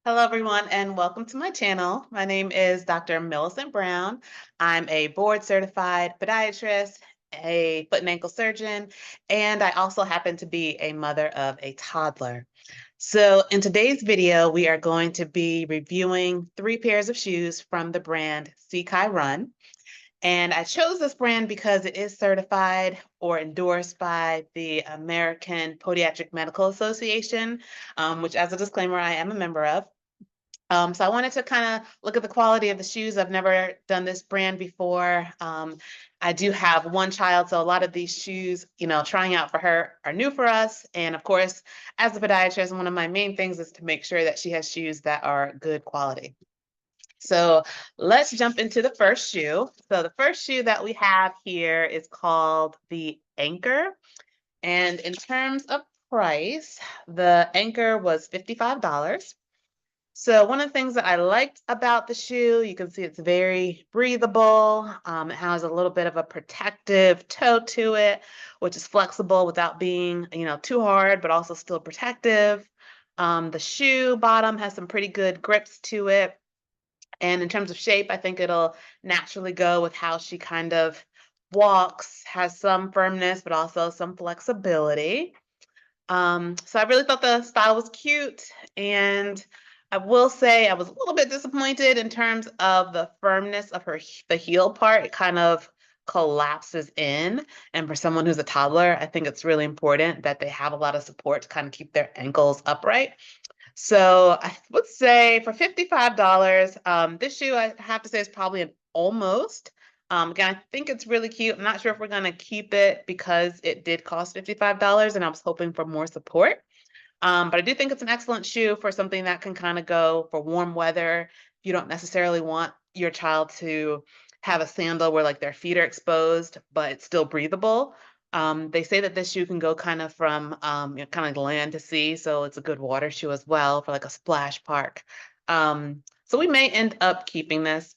Hello, everyone, and welcome to my channel. My name is Dr. Millicent Brown. I'm a board certified podiatrist, a foot and ankle surgeon, and I also happen to be a mother of a toddler. So, in today's video, we are going to be reviewing 3 pairs of shoes from the brand Run. And I chose this brand because it is certified or endorsed by the American Podiatric Medical Association, which, as a disclaimer, I am a member of. So I wanted to kind of look at the quality of the shoes. I've never done this brand before. I do have one child, so a lot of these shoes, trying out for her are new for us. And of course, as a podiatrist, one of my main things is to make sure that she has shoes that are good quality. So let's jump into the first shoe. So the first shoe that we have here is called the Anker. And in terms of price, the Anker was $55. So one of the things that I liked about the shoe, you can see it's very breathable. It has a little bit of a protective toe to it, which is flexible without being, too hard, but also still protective. The shoe bottom has some pretty good grips to it. And in terms of shape, I think it'll naturally go with how she kind of walks, has some firmness, but also some flexibility. So I really thought the style was cute, and I will say I was a little bit disappointed in terms of the firmness of the heel part. It kind of collapses in, and for someone who's a toddler, I think it's really important that they have a lot of support to kind of keep their ankles upright. So I would say for $55, this shoe I have to say is probably an almost. Again, I think it's really cute. I'm not sure if we're gonna keep it because it did cost $55 and I was hoping for more support. But I do think it's an excellent shoe for something that can kind of go for warm weather. If you don't necessarily want your child to have a sandal where like their feet are exposed, but it's still breathable. They say that this shoe can go kind of from kind of land to sea, so it's a good water shoe as well for like a splash park. So we may end up keeping this.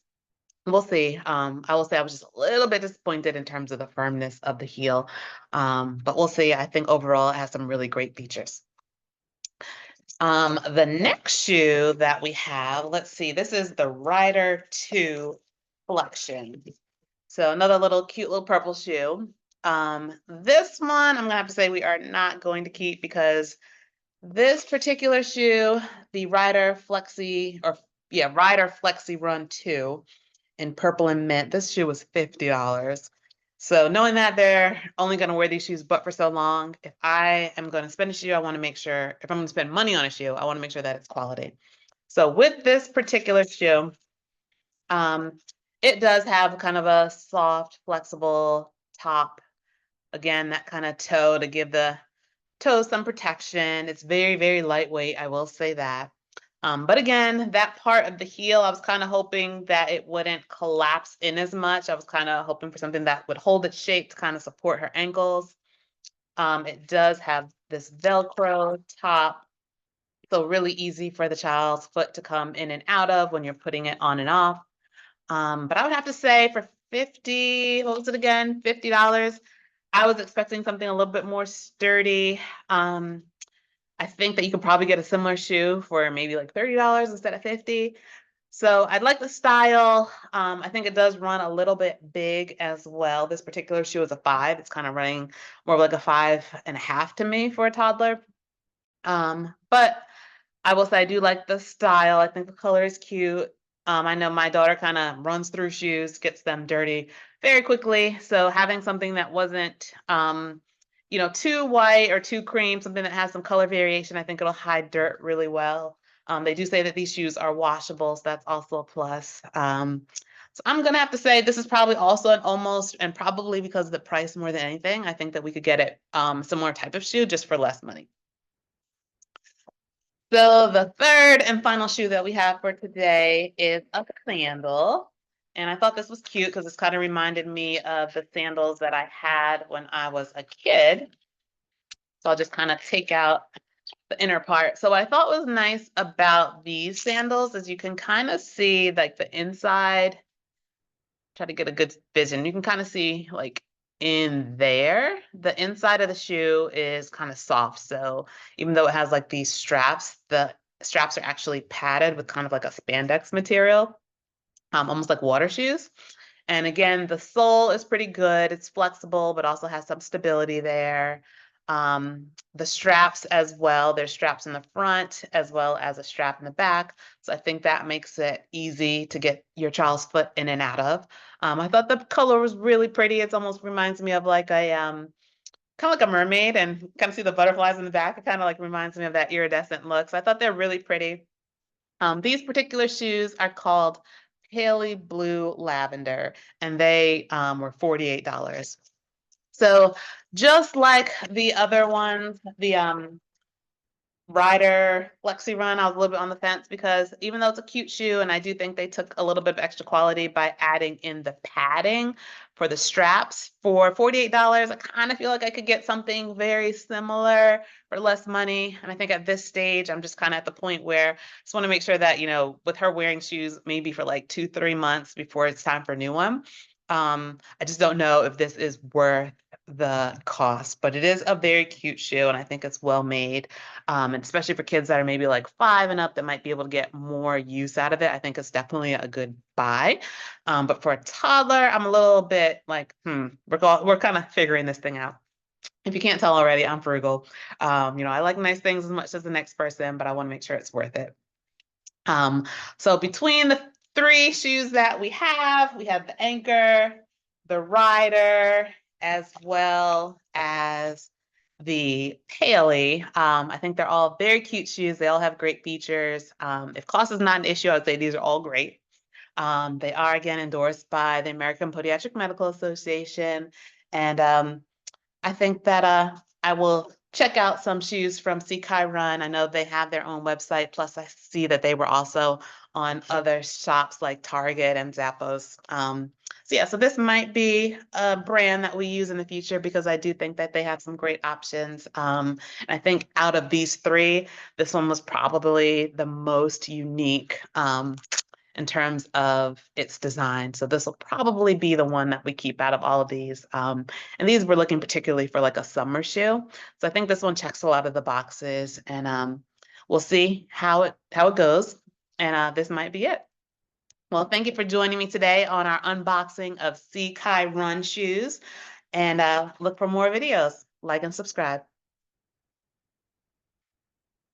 We'll see. I will say I was just a little bit disappointed in terms of the firmness of the heel, but we'll see. I think overall it has some really great features. The next shoe that we have, let's see, this is the Ryder 2 Flexion. So another little cute little purple shoe. This one I'm gonna have to say we are not going to keep because this particular shoe, the Ryder Flexirun 2 in purple and mint, this shoe was $50. So knowing that they're only going to wear these shoes but for so long, if I am going to spend a shoe, I want to make sure, if I'm going to spend money on a shoe, I want to make sure that it's quality. So with this particular shoe, um, it does have kind of a soft, flexible top. Again, that kind of toe to give the toes some protection. It's very, very lightweight, I will say that. But again, that part of the heel, I was kind of hoping that it wouldn't collapse in as much. I was kind of hoping for something that would hold its shape to kind of support her ankles. It does have this Velcro top, so really easy for the child's foot to come in and out of when you're putting it on and off. But I would have to say for 50, what was it again? $50. I was expecting something a little bit more sturdy. I think that you could probably get a similar shoe for maybe like $30 instead of 50. So I'd like the style. I think it does run a little bit big as well. This particular shoe is a 5. It's kind of running more of like a 5.5 to me for a toddler. But I will say I do like the style. I think the color is cute. I know my daughter kind of runs through shoes, gets them dirty very quickly. So having something that wasn't, too white or too cream, something that has some color variation, I think it'll hide dirt really well. They do say that these shoes are washable, so that's also a plus. So I'm gonna have to say this is probably also an almost, and probably because of the price more than anything, I think that we could get it similar type of shoe just for less money. So the third and final shoe that we have for today is a sandal. And I thought this was cute because this kind of reminded me of the sandals that I had when I was a kid. So I'll just kind of take out the inner part. So what I thought was nice about these sandals is you can kind of see like the inside. Try to get a good vision. You can kind of see like in there, the inside of the shoe is kind of soft. So even though it has like these straps, the straps are actually padded with kind of like a spandex material, almost like water shoes. And again, the sole is pretty good. It's flexible, but also has some stability there. The straps as well, there's straps in the front as well as a strap in the back. So I think that makes it easy to get your child's foot in and out of. I thought the color was really pretty. It almost reminds me of like a kind of like a mermaid, and kind of see the butterflies in the back. It kind of like reminds me of that iridescent look. So I thought they're really pretty. These particular shoes are called Paley Blue Lavender, and they were $48. So just like the other ones, the Ryder Flexirun, I was a little bit on the fence because even though it's a cute shoe, and I do think they took a little bit of extra quality by adding in the padding for the straps for $48, I kind of feel like I could get something very similar for less money. And I think at this stage, I'm just kind of at the point where I just want to make sure that, you know, with her wearing shoes maybe for like 2, 3 months before it's time for a new one. I just don't know if this is worth the cost, but it is a very cute shoe, and I think it's well made. And especially for kids that are maybe like 5 and up that might be able to get more use out of it, I think it's definitely a good buy. But for a toddler, I'm a little bit like, we're kind of figuring this thing out. If you can't tell already, I'm frugal. You know, I like nice things as much as the next person, but I want to make sure it's worth it. So between the 3 shoes that we have the Anker, the Ryder, as well as the Paley. I think they're all very cute shoes. They all have great features. If cost is not an issue, I would say these are all great. They are, again, endorsed by the American Podiatric Medical Association. And I think that I will check out some shoes from Flexirun. I know they have their own website. Plus, I see that they were also on other shops like Target and Zappos. So yeah, so this might be a brand that we use in the future because I do think that they have some great options. And I think out of these 3, this one was probably the most unique. In terms of its design. So this will probably be the one that we keep out of all of these. And these we're looking particularly for like a summer shoe. So I think this one checks a lot of the boxes, and we'll see how it goes. And this might be it. Well, thank you for joining me today on our unboxing of Flexirun shoes, and look for more videos. Like and subscribe.